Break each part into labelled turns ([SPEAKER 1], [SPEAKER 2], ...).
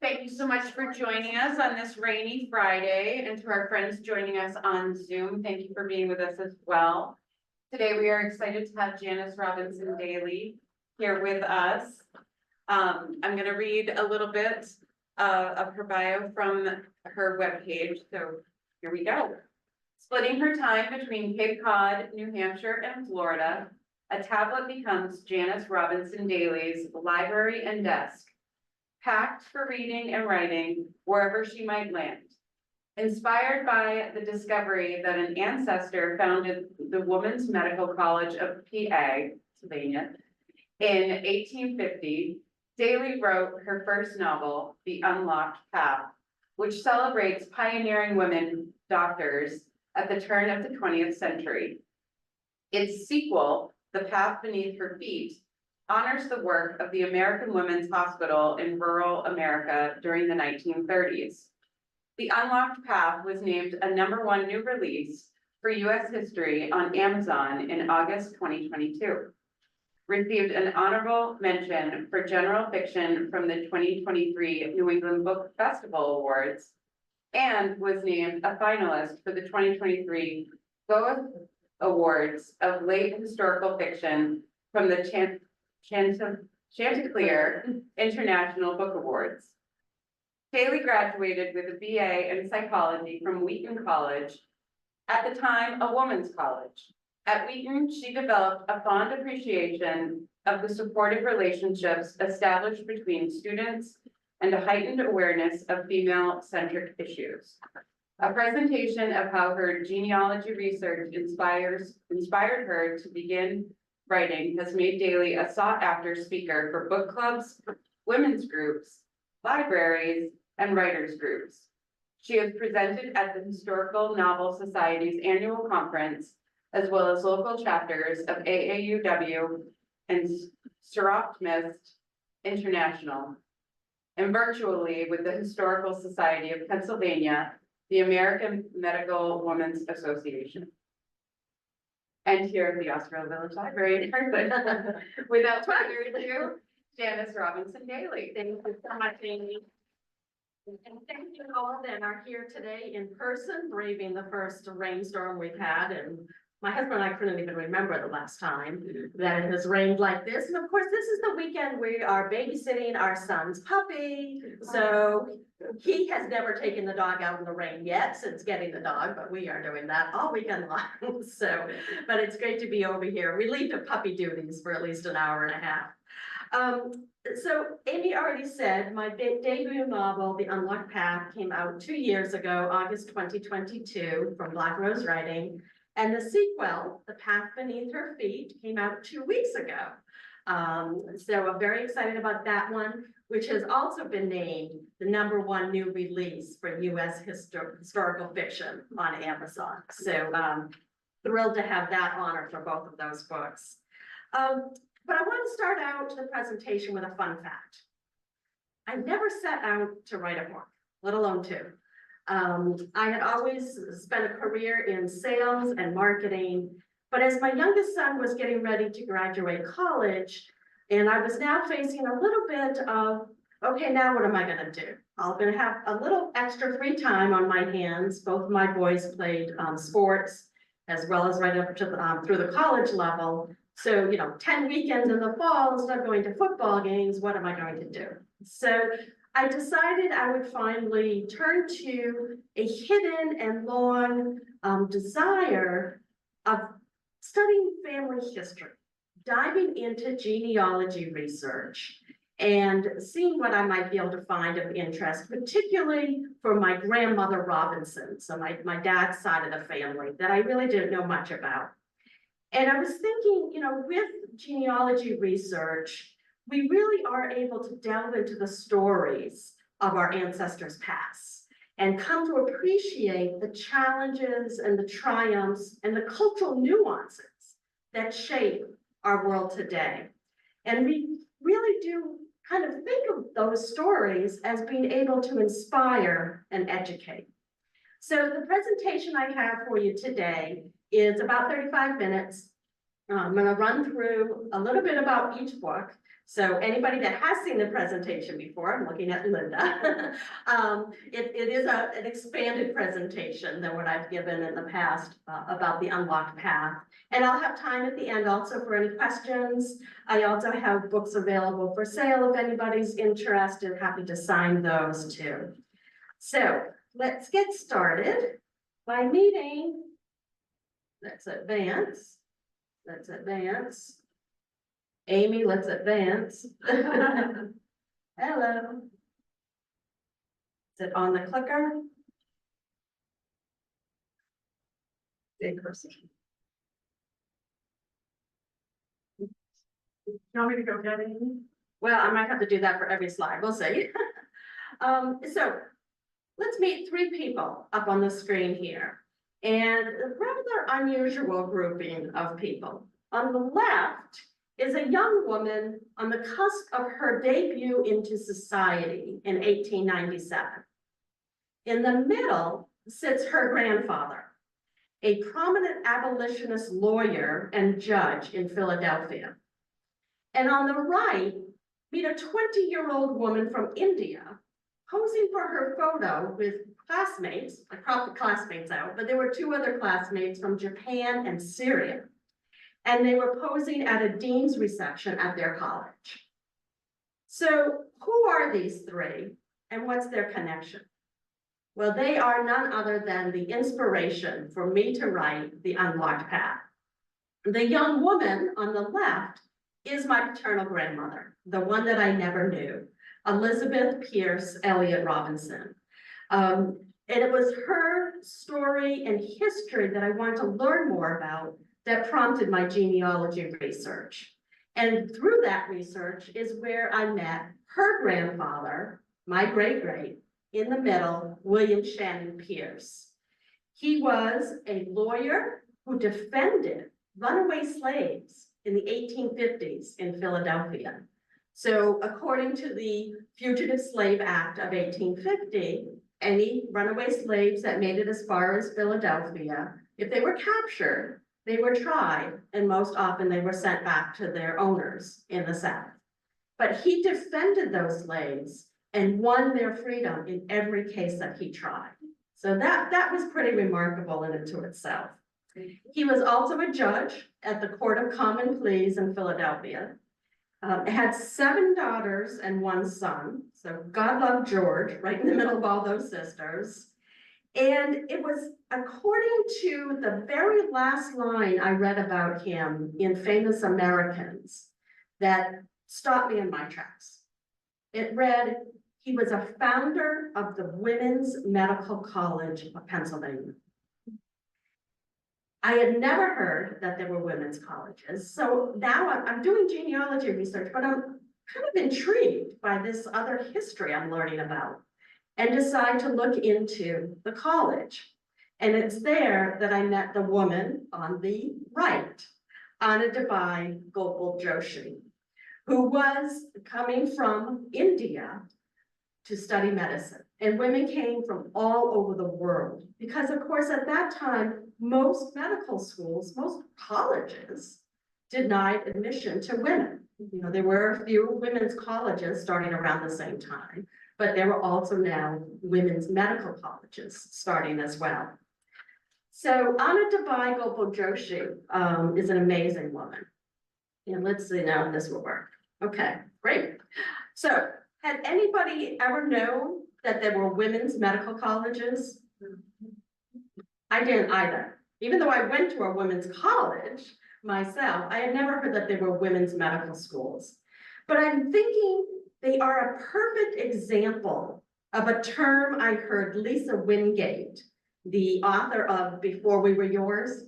[SPEAKER 1] Thank you so much for joining us on this rainy Friday, and to our friends joining us on Zoom, thank you for being with us as well. Today, we are excited to have Janis Robinson Daly here with us. I'm going to read a little bit of her bio from her webpage, so here we go. Splitting her time between Cape Cod, New Hampshire, and Florida, a tablet becomes Janis Robinson Daly's library and desk, packed for reading and writing wherever she might land. Inspired by the discovery that an ancestor founded the Women's Medical College of PA, Pennsylvania, in 1850, Daly wrote her first novel, The Unlocked Path, which celebrates pioneering women doctors at the turn of the 20th century. Its sequel, The Path Beneath Her Feet, honors the work of the American Women's Hospital in rural America during the 1930s. The Unlocked Path was named a #1 new release for US history on Amazon in August 2022. Received an honorable mention for general fiction from the 2023 New England Book Festival Awards, and was named a finalist for the 2023 Goethe Awards of Late Historical Fiction from the Chanticleer International Book Awards. Daly graduated with a BA in psychology from Wheaton College, at the time a woman's college. At Wheaton, she developed a fond appreciation of the supportive relationships established between students and a heightened awareness of female-centric issues. A presentation of how her genealogy research inspired her to begin writing has made Daly a sought-after speaker for book clubs, women's groups, libraries, and writers groups. She has presented at the Historical Novel Society's annual conference, as well as local chapters of AAUW and Seroptimist International, and virtually with the Historical Society of Pennsylvania, the American Medical Women's Association, and here at the Osterville Village Library in person. Without further ado, Janis Robinson Daly.
[SPEAKER 2] Thank you so much, Amy. And thank you all that are here today in person, braving the first rainstorm we've had. And my husband and I couldn't even remember the last time that it has rained like this. And of course, this is the weekend we are babysitting our son's puppy. So he has never taken the dog out in the rain yet since getting the dog, but we are doing that all weekend long. So, but it's great to be over here, relieved of puppy duties for at least an hour and a half. So Amy already said my debut novel, The Unlocked Path, came out 2 years ago, August 2022, from Black Rose Writing. And the sequel, The Path Beneath Her Feet, came out 2 weeks ago. So I'm very excited about that one, which has also been named the #1 new release for US historical fiction on Amazon. So thrilled to have that honor for both of those books. But I want to start out the presentation with a fun fact. I never set out to write a book, let alone two. I had always spent a career in sales and marketing, but as my youngest son was getting ready to graduate college, and I was now facing a little bit of, okay, now what am I going to do? I'm going to have a little extra free time on my hands. Both my boys played sports, as well as right up to through the college level. So, 10 weekends in the fall, instead of going to football games, what am I going to do? So I decided I would finally turn to a hidden and long desire of studying family history, diving into genealogy research, and seeing what I might be able to find of interest, particularly for my grandmother Robinson, so my dad's side of the family, that I really didn't know much about. And I was thinking, with genealogy research, we really are able to delve into the stories of our ancestors' past and come to appreciate the challenges and the triumphs and the cultural nuances that shape our world today. And we really do kind of think of those stories as being able to inspire and educate. So the presentation I have for you today is about 35 minutes. I'm gonna run through a little bit about each book. So anybody that has seen the presentation before, I'm looking at Linda. It is an expanded presentation than what I've given in the past about the unlocked path. And I'll have time at the end also for any questions. I also have books available for sale if anybody's interested, happy to sign those too. So let's get started by meeting. Let's advance. Let's advance. Amy, let's advance. Hello. Is it on the clicker? Big person. You want me to go get it? Well, I might have to do that for every slide. We'll see. So let's meet three people up on the screen here. And a rather unusual grouping of people. On the left is a young woman on the cusp of her debut into society in 1897. In the middle sits her grandfather, a prominent abolitionist lawyer and judge in Philadelphia. And on the right, meet a 20-year-old woman from India posing for her photo with classmates. I cropped the classmates out, but there were two other classmates from Japan and Syria. And they were posing at a dean's reception at their college. So who are these three and what's their connection? Well, they are none other than the inspiration for me to write The Unlocked Path. The young woman on the left is my paternal grandmother, the one that I never knew, Elizabeth Pierce Elliott Robinson. And it was her story and history that I wanted to learn more about that prompted my genealogy research. And through that research is where I met her grandfather, my great-great, in the middle, William Shannon Pierce. He was a lawyer who defended runaway slaves in the 1850s in Philadelphia. So according to the Fugitive Slave Act of 1850, any runaway slaves that made it as far as Philadelphia, if they were captured, they were tried, and most often they were sent back to their owners in the South. But he defended those slaves and won their freedom in every case that he tried. So that was pretty remarkable in and to itself. He was also a judge at the Court of Common Pleas in Philadelphia. Had 7 daughters and 1 son. So God love George, right in the middle of all those sisters. And it was according to the very last line I read about him in Famous Americans that stopped me in my tracks. It read, he was a founder of the Women's Medical College of Pennsylvania. I had never heard that there were women's colleges. So now I'm doing genealogy research, but I'm kind of intrigued by this other history I'm learning about and decide to look into the college. And it's there that I met the woman on the right, Anadebai Gopal Joshi, who was coming from India to study medicine. And women came from all over the world because, of course, at that time, most medical schools, most colleges denied admission to women. You know, there were a few women's colleges starting around the same time, but there were also now women's medical colleges starting as well. So Anadebai Gopal Joshi is an amazing woman. And let's see now if this will work. Okay, great. So had anybody ever known that there were women's medical colleges? I didn't either. Even though I went to a women's college myself, I had never heard that there were women's medical schools. But I'm thinking they are a perfect example of a term I heard Lisa Wingate, the author of Before We Were Yours.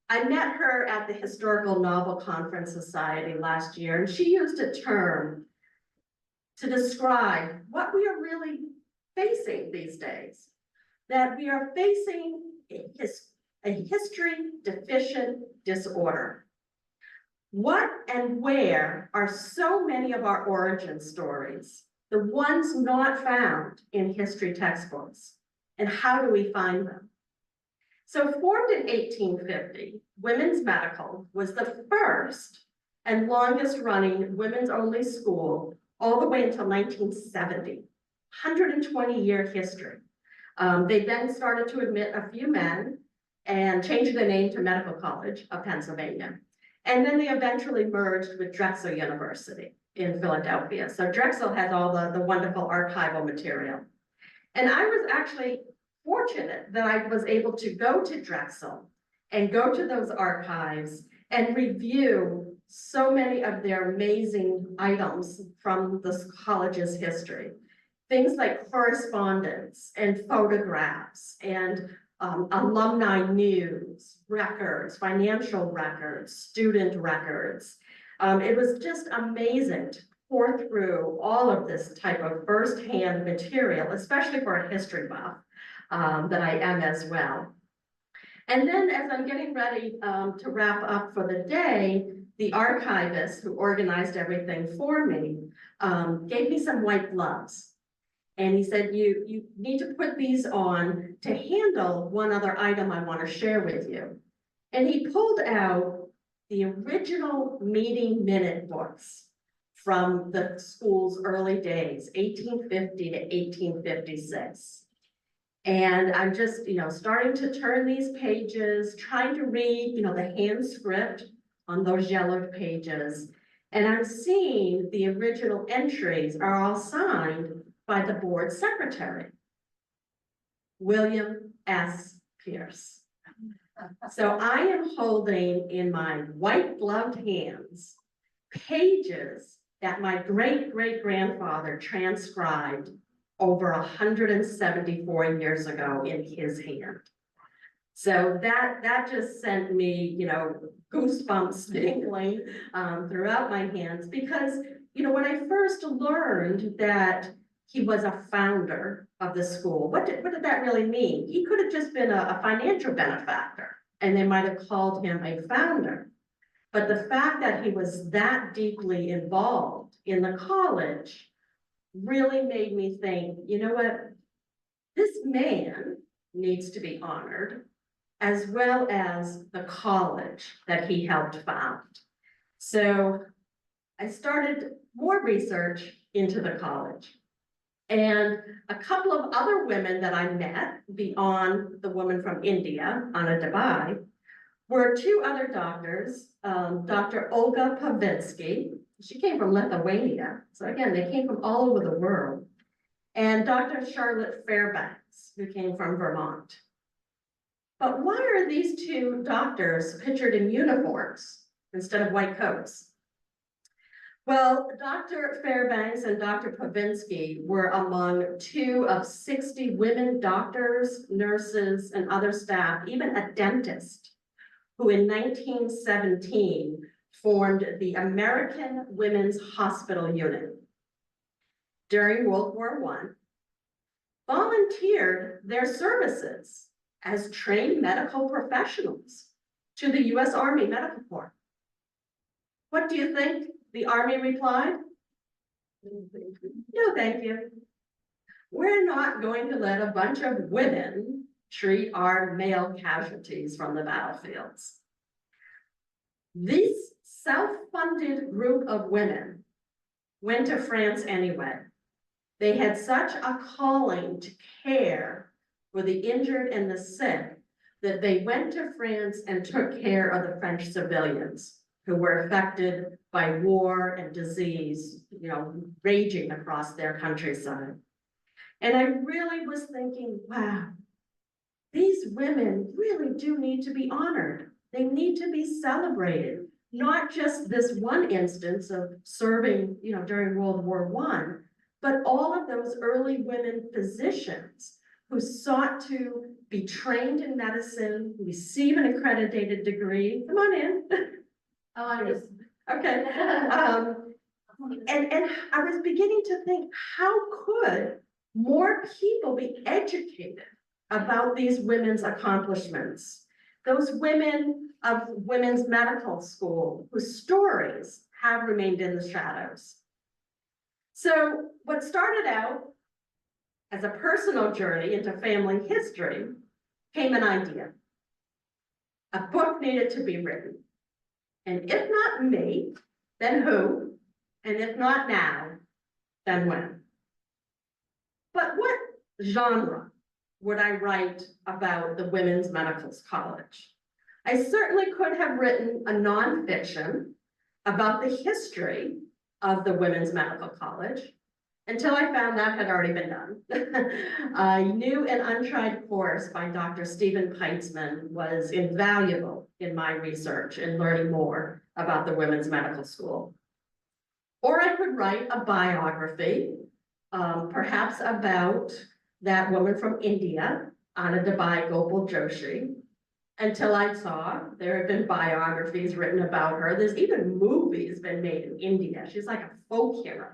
[SPEAKER 2] I met her at the Historical Novel Conference Society last year, and she used a term to describe what we are really facing these days. That we are facing a history deficient disorder. What and where are so many of our origin stories, the ones not found in history textbooks, and how do we find them? So formed in 1850, Women's Medical was the first and longest running women's only school all the way until 1970, 120-year history. They then started to admit a few men and changed the name to Medical College of Pennsylvania. And then they eventually merged with Drexel University in Philadelphia. So Drexel has all the wonderful archival material. And I was actually fortunate that I was able to go to Drexel and go to those archives and review so many of their amazing items from the college's history. Things like correspondence and photographs and alumni news, records, financial records, student records. It was just amazing to pour through all of this type of firsthand material, especially for a history buff that I am as well. And then as I'm getting ready to wrap up for the day, the archivist who organized everything for me gave me some white gloves. And he said, you need to put these on to handle one other item I want to share with you. And he pulled out the original meeting minute books from the school's early days, 1850 to 1856. And I'm just, starting to turn these pages, trying to read, the hand script on those yellowed pages. And I'm seeing the original entries are all signed by the board secretary, William S. Pierce. So I am holding in my white gloved hands pages that my great-great-grandfather transcribed over 174 years ago in his hand. So that just sent me, goosebumps tingling throughout my hands because, when I first learned that he was a founder of the school, what did that really mean? He could have just been a financial benefactor and they might have called him a founder. But the fact that he was that deeply involved in the college really made me think, you know what, this man needs to be honored, as well as the college that he helped found. So I started more research into the college. And a couple of other women that I met beyond the woman from India, Anna Dubai, were two other doctors, Dr. Olga Pavinsky, she came from Lithuania. So again, they came from all over the world. And Dr. Charlotte Fairbanks, who came from Vermont. But why are these two doctors pictured in uniforms instead of white coats? Well, Dr. Fairbanks and Dr. Pavinsky were among 2 of 60 women doctors, nurses, and other staff, even a dentist, who in 1917 formed the American Women's Hospital Unit. During World War I, volunteered their services as trained medical professionals to the US Army Medical Corps. What do you think the Army replied? No, thank you. We're not going to let a bunch of women treat our male casualties from the battlefields. This self-funded group of women went to France anyway. They had such a calling to care for the injured and the sick that they went to France and took care of the French civilians who were affected by war and disease, raging across their countryside. And I really was thinking, wow, these women really do need to be honored. They need to be celebrated, not just this one instance of serving, during World War I, but all of those early women physicians who sought to be trained in medicine, receive an accredited degree. Come on in.
[SPEAKER 1] Oh, I'm just,
[SPEAKER 2] Okay. And I was beginning to think, how could more people be educated about these women's accomplishments? Those women of women's medical school whose stories have remained in the shadows. So what started out as a personal journey into family history came an idea. A book needed to be written. And if not me, then who? And if not now, then when? But what genre would I write about the Women's Medical College? I certainly could have written a nonfiction about the history of the Women's Medical College, until I found that had already been done. A new and untried course by Dr. Stephen Peitzman was invaluable in my research and learning more about the Women's Medical School. Or I could write a biography, perhaps about that woman from India, Anabai Gopal Joshi, until I saw there have been biographies written about her. There's even movies been made in India. She's like a folk hero.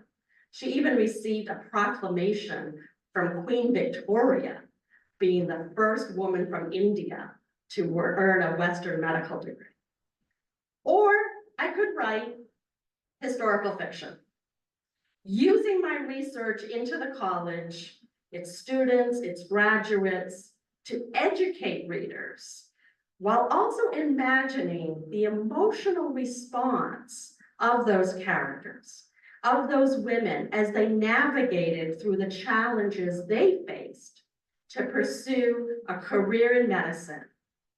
[SPEAKER 2] She even received a proclamation from Queen Victoria, being the first woman from India to earn a Western medical degree. Or I could write historical fiction, using my research into the college, its students, its graduates, to educate readers, while also imagining the emotional response of those characters, of those women as they navigated through the challenges they faced to pursue a career in medicine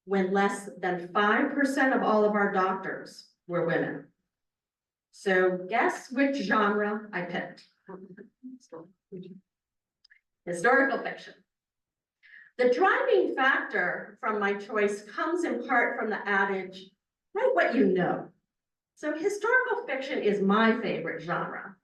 [SPEAKER 2] when less than 5% of all of our doctors were women. So guess which genre I picked? Historical fiction. The driving factor from my choice comes in part from the adage, write what you know. So historical fiction is my favorite genre.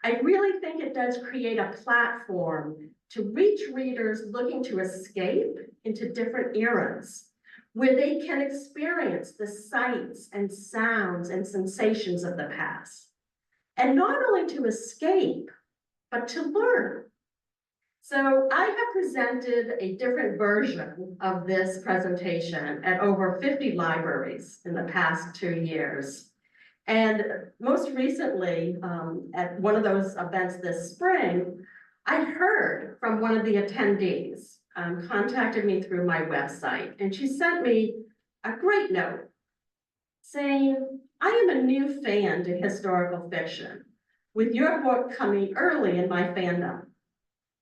[SPEAKER 2] I really think it does create a platform to reach readers looking to escape into different eras, where they can experience the sights and sounds and sensations of the past. And not only to escape, but to learn. So I have presented a different version of this presentation at over 50 libraries in the past 2 years. And most recently, at one of those events this spring, I heard from one of the attendees, contacted me through my website, and she sent me a great note saying, I am a new fan to historical fiction, with your book coming early in my fandom.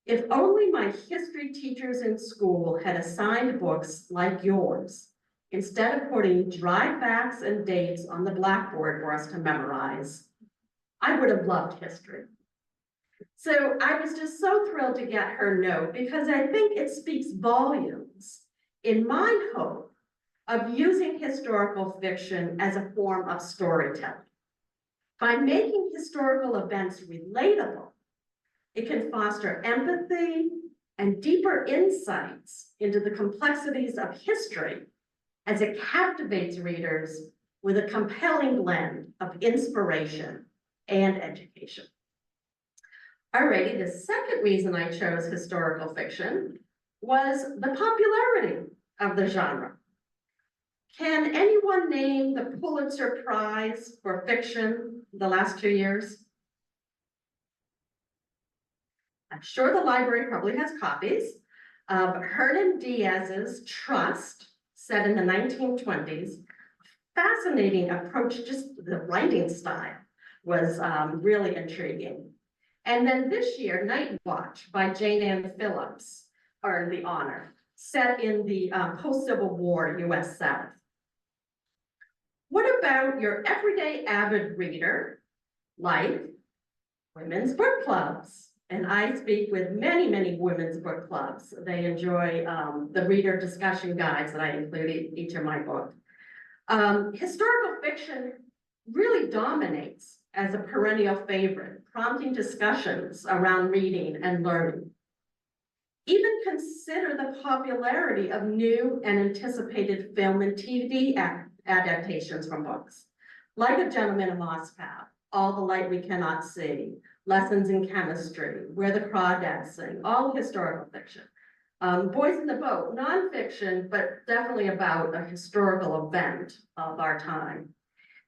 [SPEAKER 2] If only my history teachers in school had assigned books like yours, instead of putting dry facts and dates on the blackboard for us to memorize, I would have loved history. So I was just so thrilled to get her note, because I think it speaks volumes in my hope of using historical fiction as a form of storytelling. By making historical events relatable, it can foster empathy and deeper insights into the complexities of history as it captivates readers with a compelling blend of inspiration and education. Alrighty, the second reason I chose historical fiction was the popularity of the genre. Can anyone name the Pulitzer Prize for fiction the last 2 years? I'm sure the library probably has copies of Hernan Diaz's Trust, set in the 1920s. Fascinating approach, just the writing style was really intriguing. And then this year, Night Watch by Jane Ann Phillips earned the honor, set in the post-Civil War US South. What about your everyday avid reader, like women's book clubs? And I speak with many, many women's book clubs. They enjoy the reader discussion guides that I include in each of my books. Historical fiction really dominates as a perennial favorite, prompting discussions around reading and learning. Even consider the popularity of new and anticipated film and TV adaptations from books, like A Gentleman in Moscow, All the Light We Cannot See, Lessons in Chemistry, Where the Crawdads Sing, all historical fiction. Boys in the Boat, nonfiction, but definitely about a historical event of our time.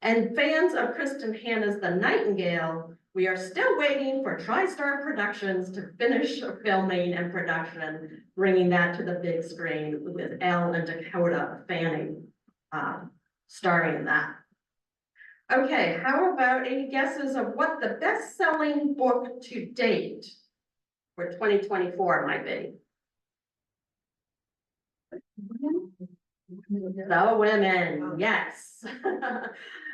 [SPEAKER 2] And fans of Kristen Hanna's The Nightingale, we are still waiting for TriStar Productions to finish filming and production, bringing that to the big screen with Elle and Dakota Fanning starring in that. Okay, how about any guesses of what the best-selling book to date for 2024 might be? The Women, yes.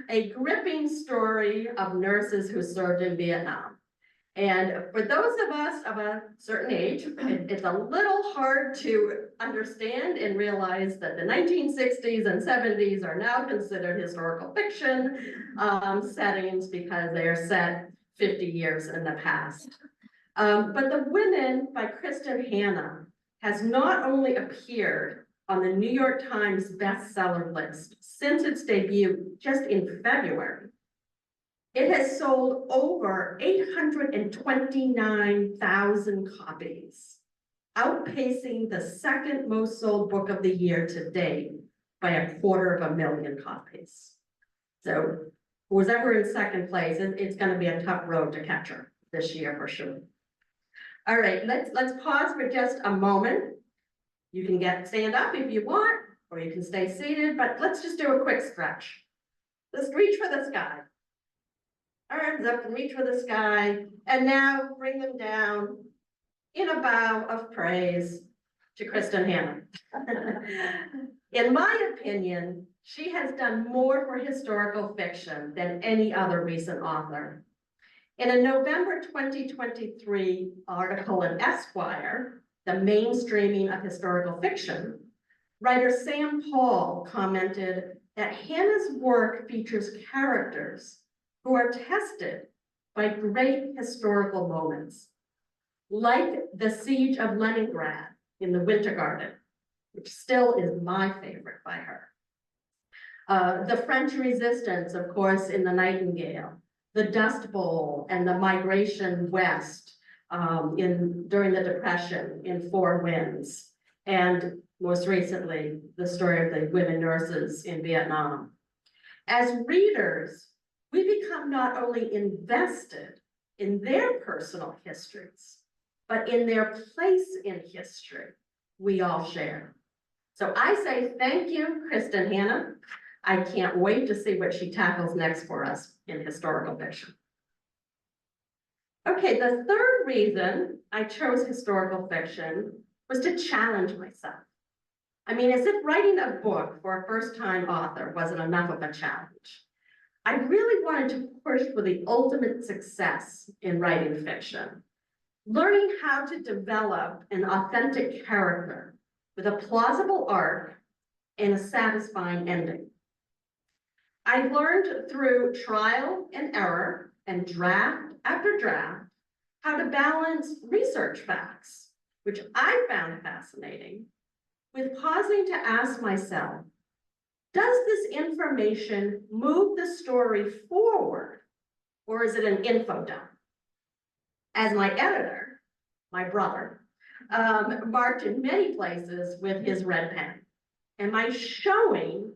[SPEAKER 2] A gripping story of nurses who served in Vietnam. And for those of us of a certain age, it's a little hard to understand and realize that the 1960s and 70s are now considered historical fiction settings because they are set 50 years in the past. But The Women by Kristen Hanna has not only appeared on the New York Times bestseller list since its debut just in February. It has sold over 829,000 copies, outpacing the second most sold book of the year to date by 250,000 copies. So who's ever in second place, it's going to be a tough road to catch her this year for sure. All right, let's pause for just a moment. You can stand up if you want, or you can stay seated, but let's just do a quick stretch. Let's reach for the sky. Arms up and reach for the sky, and now bring them down in a bow of praise to Kristen Hanna. In my opinion, she has done more for historical fiction than any other recent author. In a November 2023 article in Esquire, The Mainstreaming of Historical Fiction, writer Sam Paul commented that Hanna's work features characters who are tested by great historical moments, like the siege of Leningrad in The Winter Garden, which still is my favorite by her. The French resistance, of course, in The Nightingale, the Dust Bowl and the migration west during the Depression in Four Winds, and most recently, the story of the women nurses in Vietnam. As readers, we become not only invested in their personal histories, but in their place in history we all share. So I say thank you, Kristen Hanna. I can't wait to see what she tackles next for us in historical fiction. Okay, the third reason I chose historical fiction was to challenge myself. I mean, as if writing a book for a first-time author wasn't enough of a challenge. I really wanted to push for the ultimate success in writing fiction, learning how to develop an authentic character with a plausible arc and a satisfying ending. I learned through trial and error and draft after draft how to balance research facts, which I found fascinating, with pausing to ask myself, does this information move the story forward, or is it an info dump? As my editor, my brother, marked in many places with his red pen. Am I showing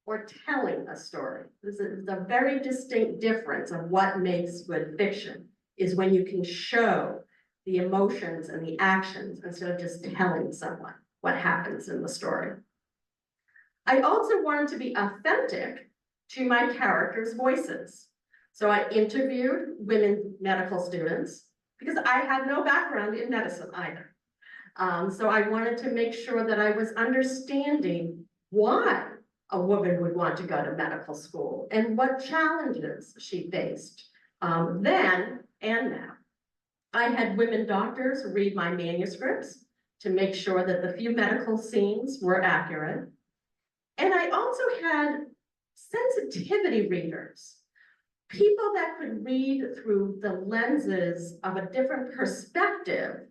[SPEAKER 2] or telling a story? This is a very distinct difference of what makes good fiction, is when you can show the emotions and the actions instead of just telling someone what happens in the story. I also wanted to be authentic to my characters' voices. So I interviewed women medical students because I had no background in medicine either. So I wanted to make sure that I was understanding why a woman would want to go to medical school and what challenges she faced then and now. I had women doctors read my manuscripts to make sure that the few medical scenes were accurate. And I also had sensitivity readers, people that could read through the lenses of a different perspective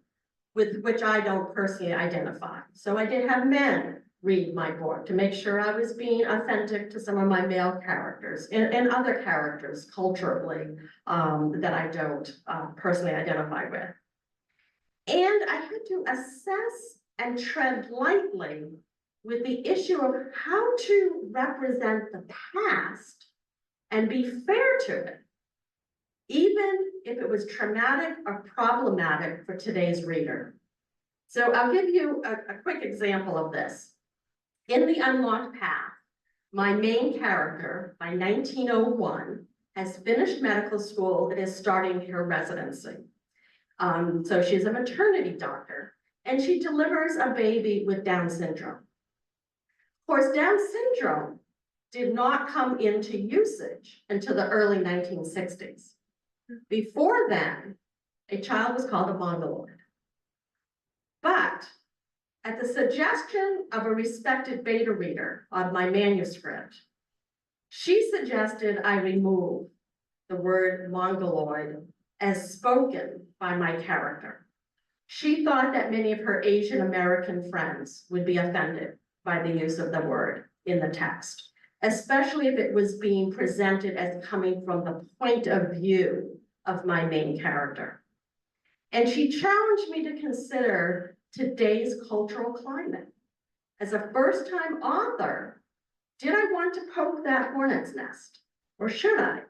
[SPEAKER 2] with which I don't personally identify. So I did have men read my book to make sure I was being authentic to some of my male characters and other characters culturally that I don't personally identify with. And I had to assess and tread lightly with the issue of how to represent the past and be fair to it, even if it was traumatic or problematic for today's reader. So I'll give you a quick example of this. In The Unlocked Path, My main character, by 1901, has finished medical school and is starting her residency. So she's a maternity doctor, and she delivers a baby with Down syndrome. Of course, Down syndrome did not come into usage until the early 1960s. Before then, a child was called a mongoloid. But at the suggestion of a respected beta reader of my manuscript, she suggested I remove the word mongoloid as spoken by my character. She thought that many of her Asian American friends would be offended by the use of the word in the text, especially if it was being presented as coming from the point of view of my main character. And she challenged me to consider today's cultural climate. As a first-time author, did I want to poke that hornet's nest, or should I?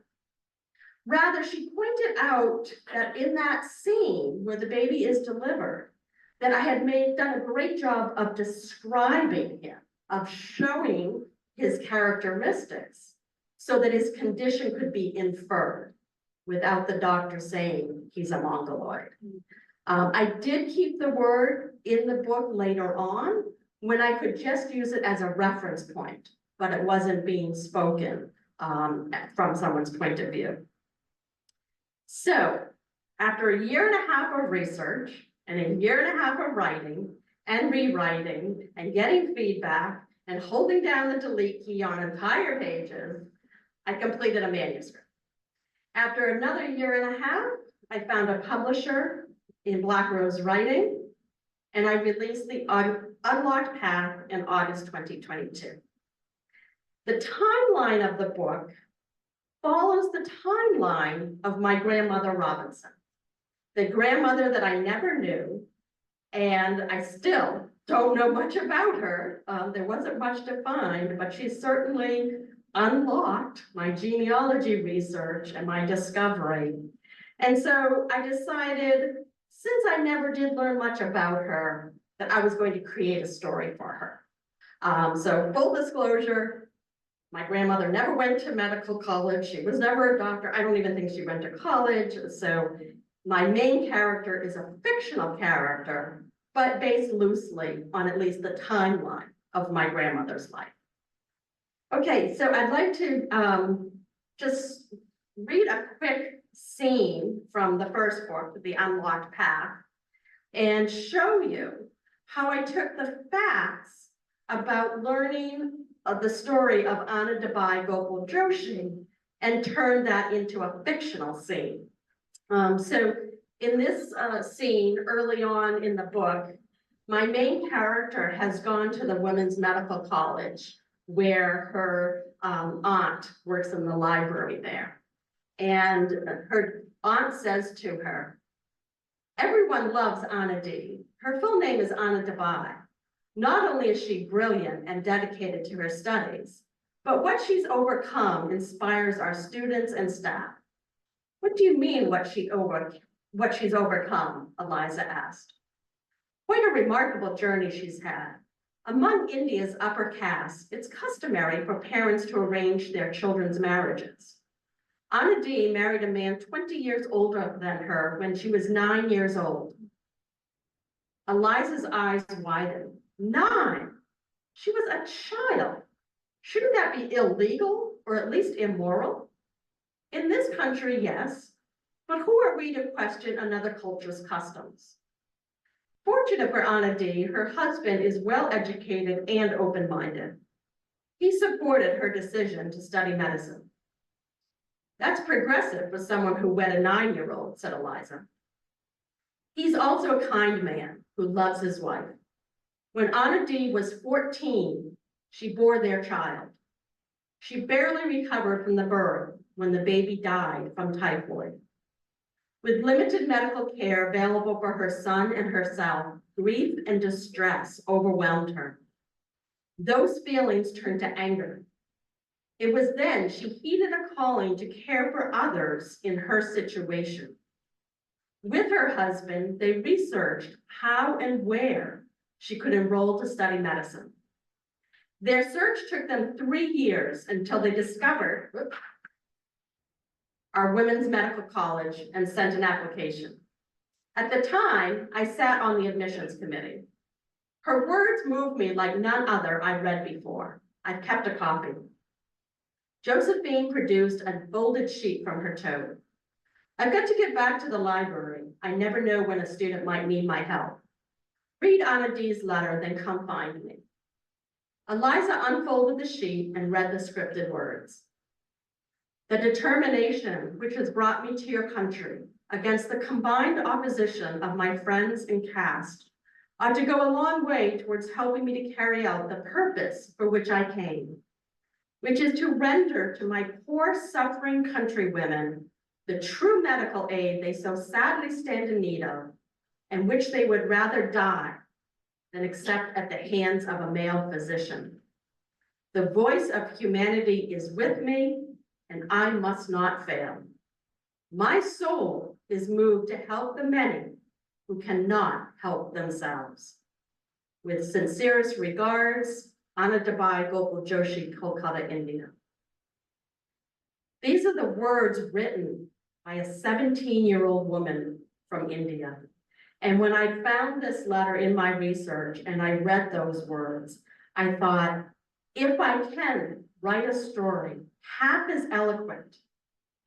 [SPEAKER 2] Rather, she pointed out that in that scene where the baby is delivered, that I had done a great job of describing him, of showing his characteristics, so that his condition could be inferred without the doctor saying he's a mongoloid. I did keep the word in the book later on when I could just use it as a reference point, but it wasn't being spoken from someone's point of view. So after a year and a half of research and a year and a half of writing and rewriting and getting feedback and holding down the delete key on entire pages, I completed a manuscript. After another year and a half, I found a publisher in Black Rose Writing, and I released the Unlocked Path in August 2022. The timeline of the book follows the timeline of my grandmother Robinson, the grandmother that I never knew, and I still don't know much about her. There wasn't much to find, but she certainly unlocked my genealogy research and my discovery. And so I decided, since I never did learn much about her, that I was going to create a story for her. So full disclosure, my grandmother never went to medical college. She was never a doctor. I don't even think she went to college. So my main character is a fictional character, but based loosely on at least the timeline of my grandmother's life. Okay, so I'd like to just read a quick scene from the first book, The Unlocked Path, and show you how I took the facts about learning of the story of Anadebai Gopal Joshi and turned that into a fictional scene. So in this scene early on in the book, my main character has gone to the Women's Medical College where her aunt works in the library there. And her aunt says to her, "Everyone loves Anna D. Her full name is Anadebai. Not only is she brilliant and dedicated to her studies, but what she's overcome inspires our students and staff." "What do you mean what she's overcome?" Eliza asked. "Quite a remarkable journey she's had. Among India's upper castes, it's customary for parents to arrange their children's marriages. Anna D married a man 20 years older than her when she was 9 years old." Eliza's eyes widened. 9? She was a child. Shouldn't that be illegal or at least immoral? In this country, yes, but who are we to question another culture's customs? Fortunate for Anna D, her husband is well-educated and open-minded. He supported her decision to study medicine. "That's progressive for someone who wed a 9-year-old, said Eliza. "He's also a kind man who loves his wife. When Anna D was 14, she bore their child. She barely recovered from the birth when the baby died from typhoid. With limited medical care available for her son and herself, grief and distress overwhelmed her. Those feelings turned to anger. It was then she heeded a calling to care for others in her situation. With her husband, they researched how and where she could enroll to study medicine. Their search took them 3 years until they discovered our women's medical college and sent an application. At the time, I sat on the admissions committee. Her words moved me like none other I'd read before. I've kept a copy. Josephine produced a folded sheet from her tote. I've got to get back to the library. I never know when a student might need my help. Read Anna D's letter, then come find me. Eliza unfolded the sheet and read the scripted words. The determination which has brought me to your country against the combined opposition of my friends and caste ought to go a long way towards helping me to carry out the purpose for which I came, which is to render to my poor suffering countrywomen the true medical aid they so sadly stand in need of, and which they would rather die than accept at the hands of a male physician. The voice of humanity is with me, and I must not fail. My soul is moved to help the many who cannot help themselves. With sincerest regards, Anna Dabai, Gopal Joshi, Kolkata, India. These are the words written by a 17-year-old woman from India. And when I found this letter in my research and I read those words, I thought, if I can write a story half as eloquent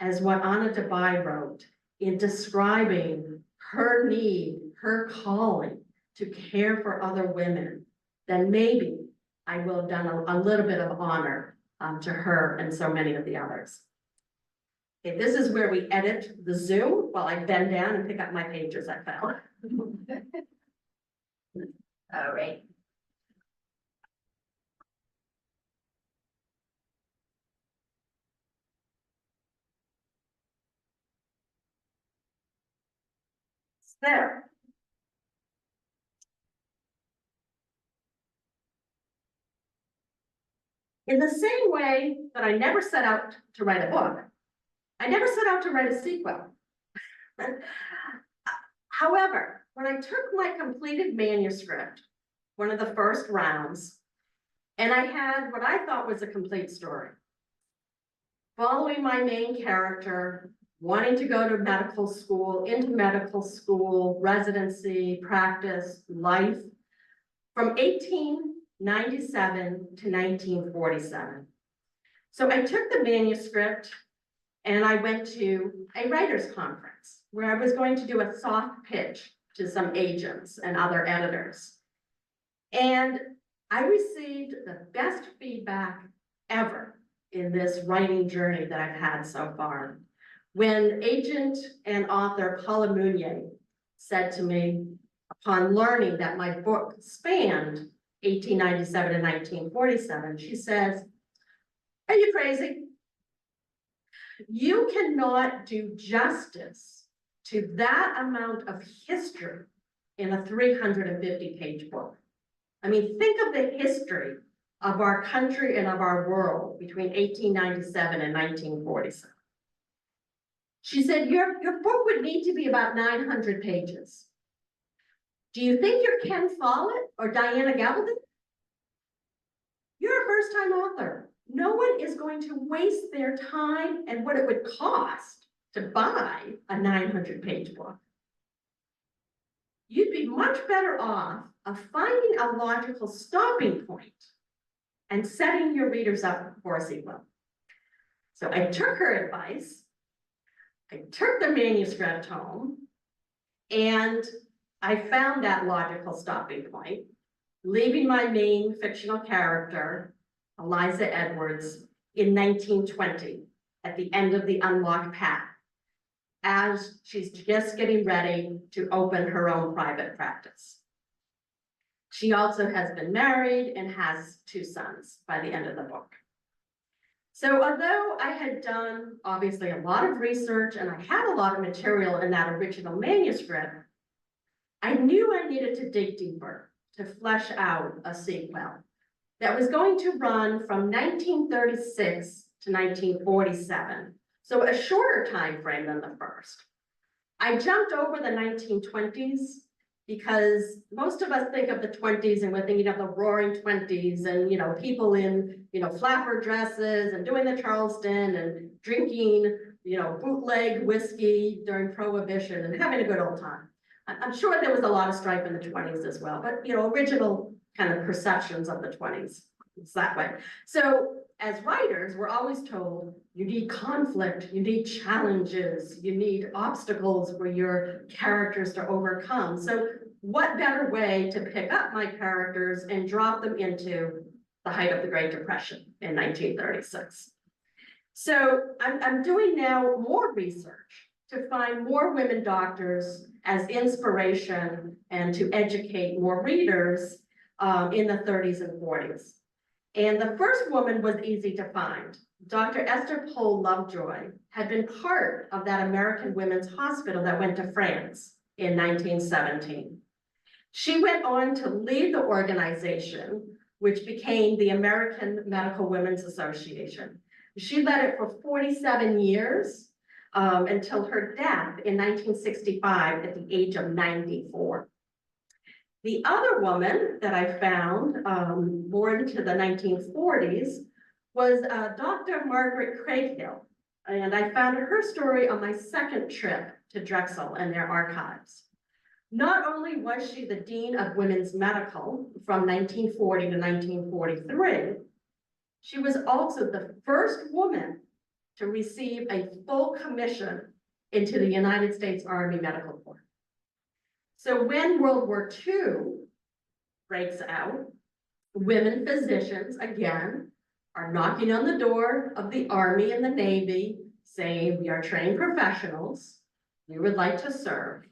[SPEAKER 2] as what Anna Dabai wrote in describing her need, her calling to care for other women, then maybe I will have done a little bit of honor to her and so many of the others. Okay, this is where we edit the Zoom while I bend down and pick up my pages I found.
[SPEAKER 1] All right.
[SPEAKER 2] There. In the same way that I never set out to write a book, I never set out to write a sequel. However, when I took my completed manuscript, one of the first rounds, and I had what I thought was a complete story, following my main character, wanting to go to medical school, into medical school, residency, practice, life, from 1897 to 1947. So I took the manuscript and I went to a writer's conference where I was going to do a soft pitch to some agents and other editors. And I received the best feedback ever in this writing journey that I've had so far. When agent and author Paula Mounier said to me, upon learning that my book spanned 1897 and 1947, she says, "Are you crazy? You cannot do justice to that amount of history in a 350-page book. I mean, think of the history of our country and of our world between 1897 and 1947. She said, your book would need to be about 900 pages. Do you think you're Ken Follett or Diana Gabaldon? You're a first-time author. No one is going to waste their time and what it would cost to buy a 900-page book. You'd be much better off of finding a logical stopping point and setting your readers up for a sequel." So I took her advice. I took the manuscript home and I found that logical stopping point, leaving my main fictional character, Eliza Edwards, in 1920 at the end of the unlocked path, as she's just getting ready to open her own private practice. She also has been married and has 2 sons by the end of the book. So although I had done obviously a lot of research and I had a lot of material in that original manuscript, I knew I needed to dig deeper to flesh out a sequel that was going to run from 1936 to 1947. So a shorter time frame than the first. I jumped over the 1920s because most of us think of the 20s and we're thinking of the roaring 20s and, people in, flapper dresses and doing the Charleston and drinking, bootleg whiskey during Prohibition and having a good old time. I'm sure there was a lot of strife in the 20s as well, but, original kind of perceptions of the 20s, it's that way. So as writers, we're always told you need conflict, you need challenges, you need obstacles for your characters to overcome. So what better way to pick up my characters and drop them into the height of the Great Depression in 1936? So I'm doing now more research to find more women doctors as inspiration and to educate more readers in the 30s and 40s. And the first woman was easy to find. Dr. Esther Pohl Lovejoy had been part of that American Women's Hospital that went to France in 1917. She went on to lead the organization, which became the American Medical Women's Association. She led it for 47 years until her death in 1965 at the age of 94. The other woman that I found, born into the 1940s, was Dr. Margaret Craighill. And I found her story on my second trip to Drexel and their archives. Not only was she the Dean of Women's Medical from 1940 to 1943, she was also the first woman to receive a full commission into the United States Army Medical Corps. So when World War II breaks out, women physicians, again, are knocking on the door of the Army and the Navy saying, we are trained professionals, we would like to serve.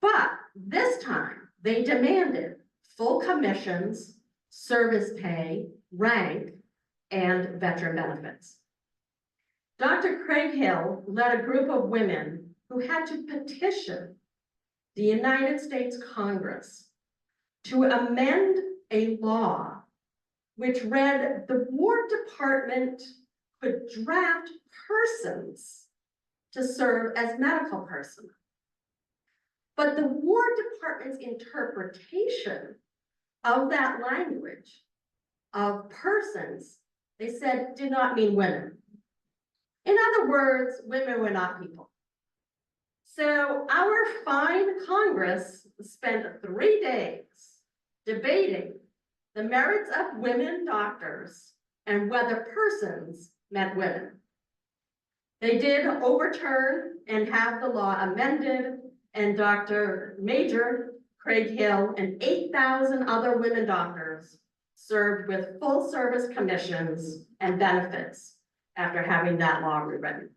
[SPEAKER 2] But this time, they demanded full commissions, service pay, rank, and veteran benefits. Dr. Craighill led a group of women who had to petition the United States Congress to amend a law which read the War Department could draft persons to serve as medical personnel. But the War Department's interpretation of that language of persons, they said, did not mean women. In other words, women were not people. So our fine Congress spent 3 days debating the merits of women doctors and whether persons meant women. They did overturn and have the law amended, and Dr. Major Craighill and 8,000 other women doctors served with full service commissions and benefits after having that law rewritten.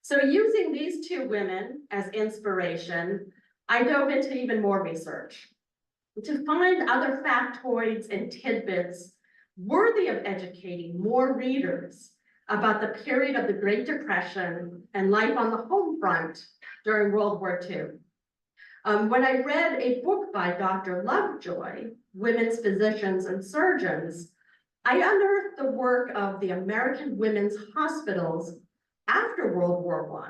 [SPEAKER 2] So using these two women as inspiration, I dove into even more research to find other factoids and tidbits worthy of educating more readers about the period of the Great Depression and life on the home front during World War II. When I read a book by Dr. Lovejoy, Women's Physicians and Surgeons, I unearthed the work of the American Women's Hospitals after World War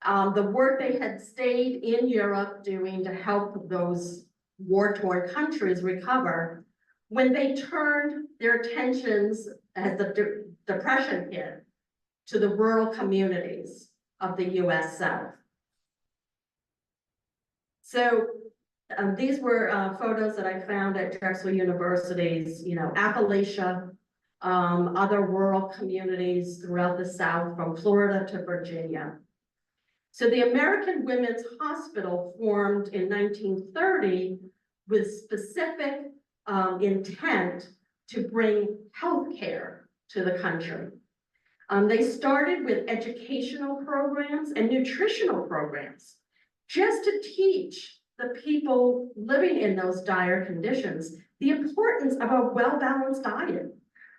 [SPEAKER 2] I, the work they had stayed in Europe doing to help those war-torn countries recover, when they turned their attentions as the Depression hit to the rural communities of the US South. So these were photos that I found at Drexel University's, Appalachia, other rural communities throughout the South, from Florida to Virginia. So the American Women's Hospital formed in 1930 with specific intent to bring healthcare to the country. They started with educational programs and nutritional programs just to teach the people living in those dire conditions the importance of a well-balanced diet.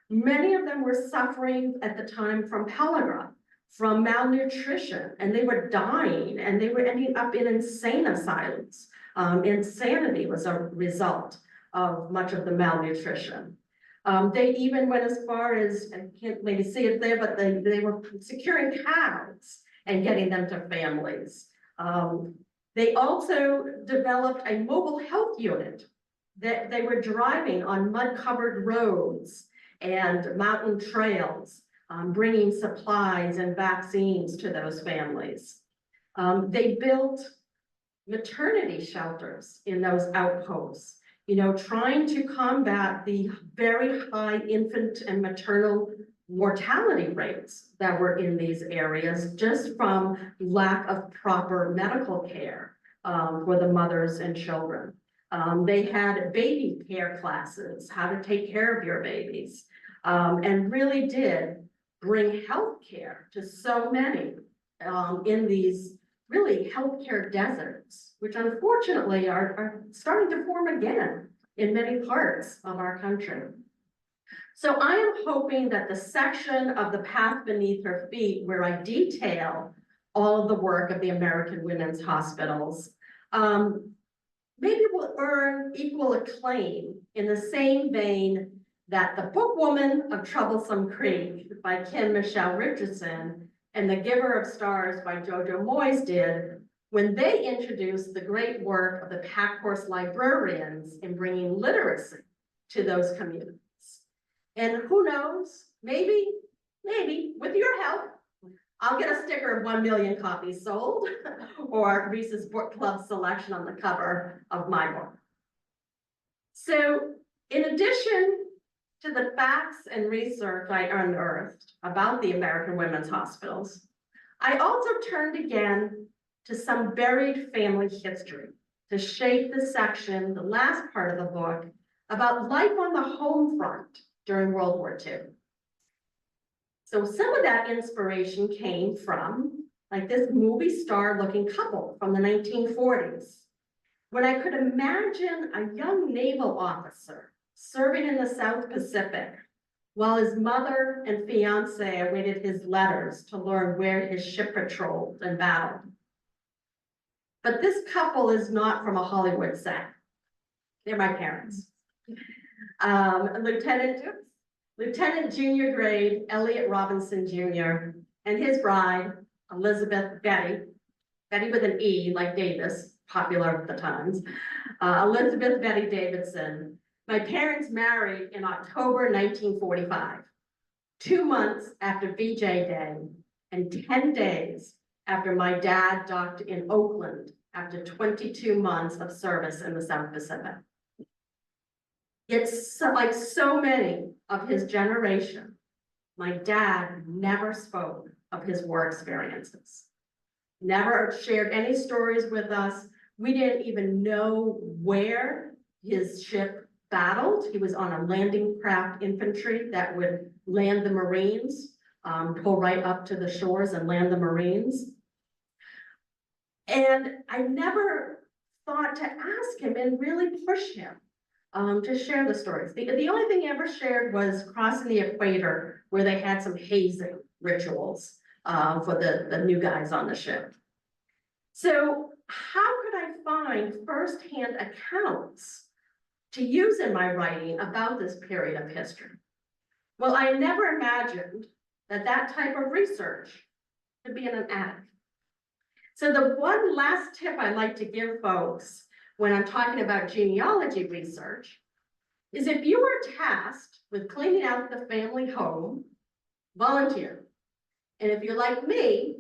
[SPEAKER 2] Many of them were suffering at the time from pellagra, from malnutrition, and they were dying, and they were ending up in insane asylums. Insanity was a result of much of the malnutrition. They even went as far as, I can't maybe see it there, but they were securing cows and getting them to families. They also developed a mobile health unit that they were driving on mud-covered roads and mountain trails, bringing supplies and vaccines to those families. They built maternity shelters in those outposts, you know, trying to combat the very high infant and maternal mortality rates that were in these areas just from lack of proper medical care for the mothers and children. They had baby care classes, how to take care of your babies, and really did bring healthcare to so many in these really healthcare deserts, which unfortunately are starting to form again in many parts of our country. So I am hoping that the section of The Path Beneath Her Feet, where I detail all of the work of the American Women's Hospitals, maybe will earn equal acclaim in the same vein that The Bookwoman of Troublesome Creek by Kim Michelle Richardson and The Giver of Stars by Jojo Moyes did when they introduced the great work of the Pack Horse librarians in bringing literacy to those communities. And who knows, maybe with your help, I'll get a sticker of 1 million copies sold or Reese's Book Club selection on the cover of my book. So in addition to the facts and research I unearthed about the American Women's Hospitals, I also turned again to some buried family history to shape the section, the last part of the book, about life on the home front during World War II. So some of that inspiration came from like this movie star looking couple from the 1940s. When I could imagine a young naval officer serving in the South Pacific while his mother and fiance awaited his letters to learn where his ship patrolled and battled. But this couple is not from a Hollywood set. They're my parents. Lieutenant Junior Grade Elliot Robinson Jr. and his bride, Elizabeth Betty with an E like Davis, popular at the times, Elizabeth Betty Davidson. My parents married in October 1945, 2 months after VJ Day and 10 days after my dad docked in Oakland after 22 months of service in the South Pacific. It's so, like so many of his generation, my dad never spoke of his war experiences, never shared any stories with us. We didn't even know where his ship battled. He was on a landing craft infantry that would land the Marines, pull right up to the shores and land the Marines. And I never thought to ask him and really push him to share the stories. The only thing he ever shared was crossing the equator where they had some hazing rituals for the new guys on the ship. So how could I find firsthand accounts to use in my writing about this period of history? Well, I never imagined that type of research could be in an attic. So the one last tip I like to give folks when I'm talking about genealogy research is if you are tasked with cleaning out the family home, volunteer. And if you're like me,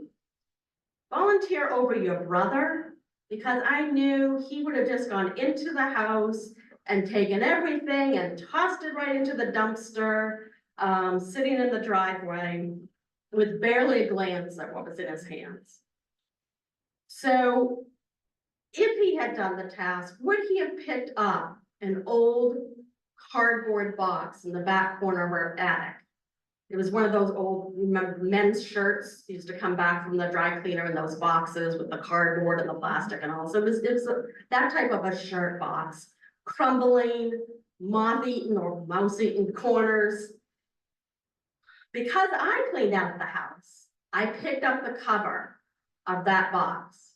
[SPEAKER 2] volunteer over your brother, because I knew he would have just gone into the house and taken everything and tossed it right into the dumpster, sitting in the driveway with barely a glance at what was in his hands. So if he had done the task, would he have picked up an old cardboard box in the back corner of our attic? It was one of those old, remember, men's shirts used to come back from the dry cleaner in those boxes with the cardboard and the plastic and all. So it was that type of a shirt box, crumbling, moth-eaten or mouse-eaten corners. Because I cleaned out the house, I picked up the cover of that box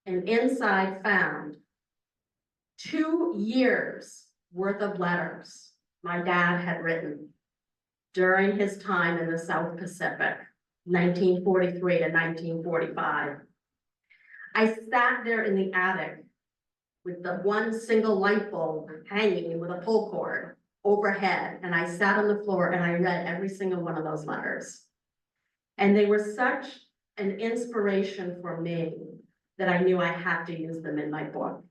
[SPEAKER 2] and inside found 2 years worth of letters my dad had written during his time in the South Pacific, 1943 to 1945. I sat there in the attic with the one single light bulb hanging with a pull cord overhead, and I sat on the floor and I read every single one of those letters. And they were such an inspiration for me that I knew I had to use them in my book.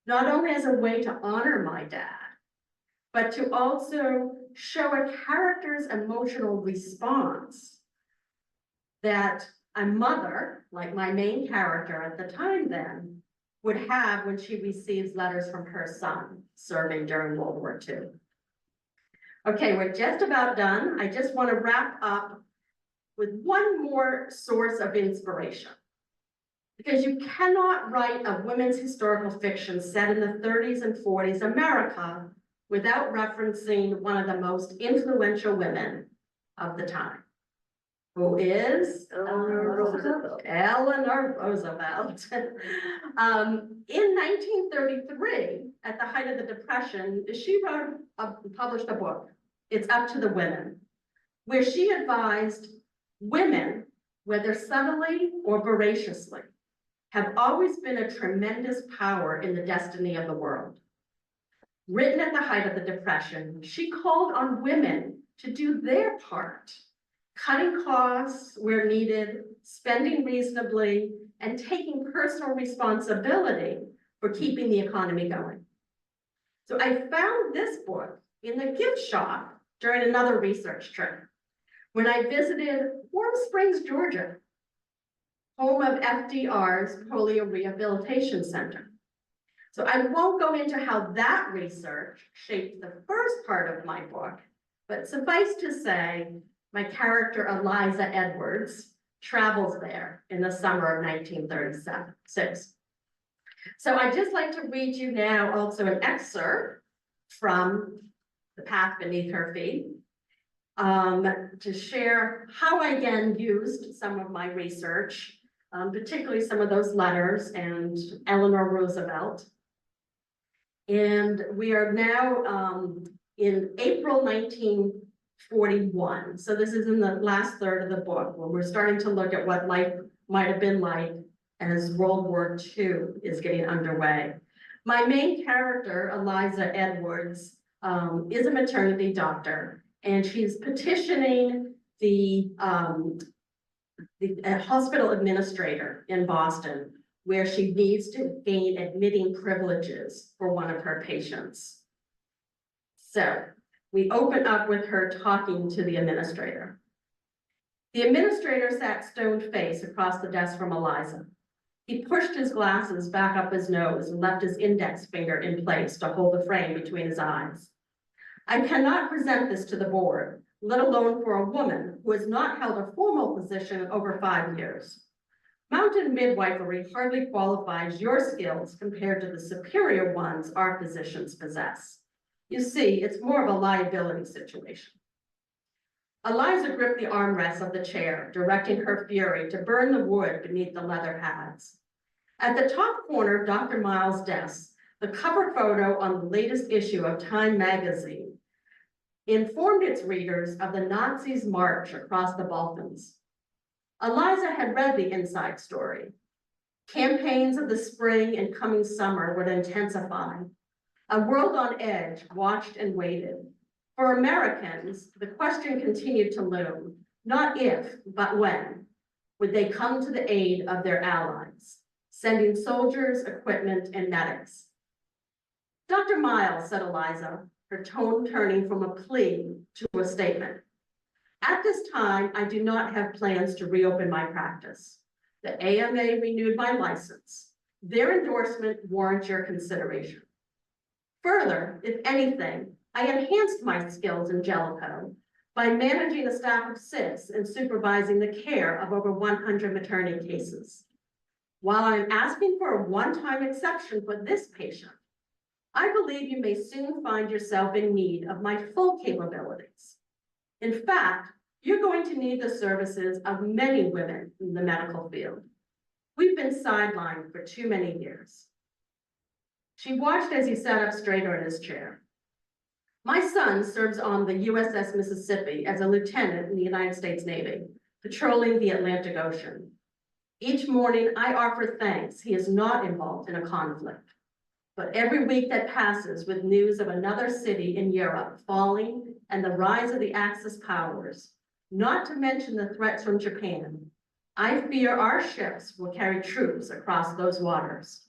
[SPEAKER 2] Not only as a way to honor my dad, but to also show a character's emotional response that a mother, like my main character at the time then, would have when she receives letters from her son serving during World War II. Okay, we're just about done. I just want to wrap up with one more source of inspiration. Because you cannot write a women's historical fiction set in the 30s and 40s America without referencing one of the most influential women of the time, who is Eleanor Roosevelt. In 1933, at the height of the Depression, she published a book, It's Up to the Women, where she advised women, whether subtly or voraciously, have always been a tremendous power in the destiny of the world. Written at the height of the Depression, she called on women to do their part, cutting costs where needed, spending reasonably, and taking personal responsibility for keeping the economy going. So I found this book in the gift shop during another research trip when I visited Warm Springs, Georgia, home of FDR's Polio Rehabilitation Center. So I won't go into how that research shaped the first part of my book, but suffice to say, my character Eliza Edwards travels there in the summer of 1936. So I'd just like to read you now also an excerpt from The Path Beneath Her Feet, to share how I again used some of my research, particularly some of those letters and Eleanor Roosevelt. And we are now in April 1941. So this is in the last third of the book where we're starting to look at what life might have been like as World War II is getting underway. My main character, Eliza Edwards, is a maternity doctor, and she's petitioning the hospital administrator in Boston, where she needs to gain admitting privileges for one of her patients. So we open up with her talking to the administrator. The administrator sat stone-faced across the desk from Eliza. He pushed his glasses back up his nose and left his index finger in place to hold the frame between his eyes. I cannot present this to the board, let alone for a woman who has not held a formal position in over 5 years. Mountain midwifery hardly qualifies your skills compared to the superior ones our physicians possess. You see, it's more of a liability situation. Eliza gripped the armrests of the chair, directing her fury to burn the wood beneath the leather pads. At the top corner of Dr. Miles' desk, the cover photo on the latest issue of Time magazine informed its readers of the Nazis' march across the Balkans. Eliza had read the inside story. Campaigns of the spring and coming summer would intensify. A world on edge watched and waited. For Americans, the question continued to loom, not if, but when, would they come to the aid of their allies, sending soldiers, equipment, and medics. Dr. Miles, said Eliza, her tone turning from a plea to a statement. At this time, I do not have plans to reopen my practice. The AMA renewed my license. Their endorsement warrants your consideration. Further, if anything, I enhanced my skills in Jellicoe by managing a staff of 6 and supervising the care of over 100 maternity cases. While I'm asking for a one-time exception for this patient, I believe you may soon find yourself in need of my full capabilities. In fact, you're going to need the services of many women in the medical field. We've been sidelined for too many years. She watched as he sat up straighter in his chair. My son serves on the USS Mississippi as a lieutenant in the United States Navy, patrolling the Atlantic Ocean. Each morning I offer thanks he is not involved in a conflict. But every week that passes with news of another city in Europe falling and the rise of the Axis powers, not to mention the threats from Japan, I fear our ships will carry troops across those waters.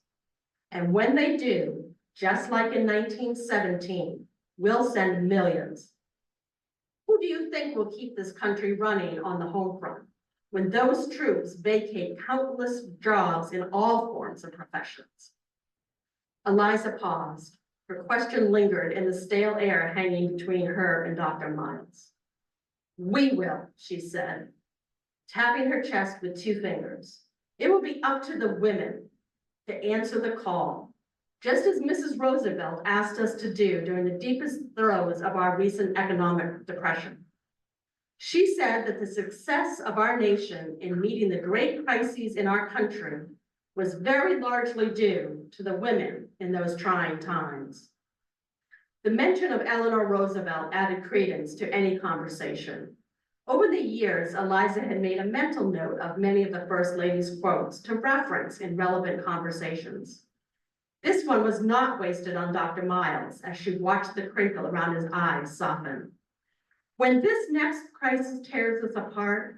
[SPEAKER 2] And when they do, just like in 1917, we'll send millions. Who do you think will keep this country running on the home front when those troops vacate countless jobs in all forms of professions? Eliza paused. Her question lingered in the stale air hanging between her and Dr. Miles. We will, she said, tapping her chest with 2 fingers. It will be up to the women to answer the call, just as Mrs. Roosevelt asked us to do during the deepest throes of our recent economic depression. She said that the success of our nation in meeting the great crises in our country was very largely due to the women in those trying times. The mention of Eleanor Roosevelt added credence to any conversation. Over the years, Eliza had made a mental note of many of the First Lady's quotes to reference in relevant conversations. This one was not wasted on Dr. Miles as she watched the crinkle around his eyes soften. When this next crisis tears us apart,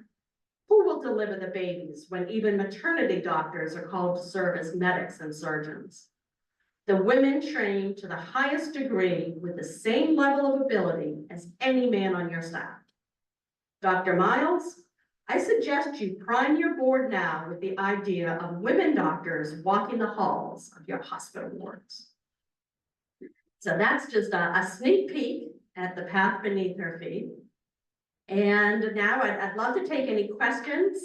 [SPEAKER 2] who will deliver the babies when even maternity doctors are called to serve as medics and surgeons? The women trained to the highest degree with the same level of ability as any man on your staff. Dr. Miles, I suggest you prime your board now with the idea of women doctors walking the halls of your hospital wards. So that's just a sneak peek at the path beneath her feet. And now I'd love to take any questions.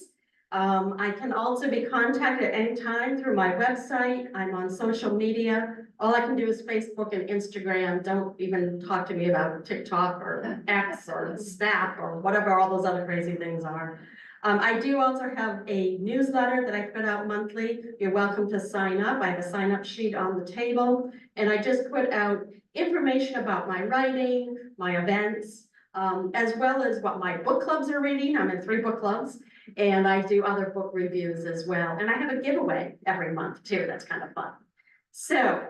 [SPEAKER 2] I can also be contacted at any time through my website. I'm on social media. All I can do is Facebook and Instagram. Don't even talk to me about TikTok or X or Snap or whatever all those other crazy things are. I do also have a newsletter that I put out monthly. You're welcome to sign up. I have a sign up sheet on the table, and I just put out information about my writing, my events, as well as what my book clubs are reading. I'm in 3 book clubs, and I do other book reviews as well. And I have a giveaway every month too. That's kind of fun. So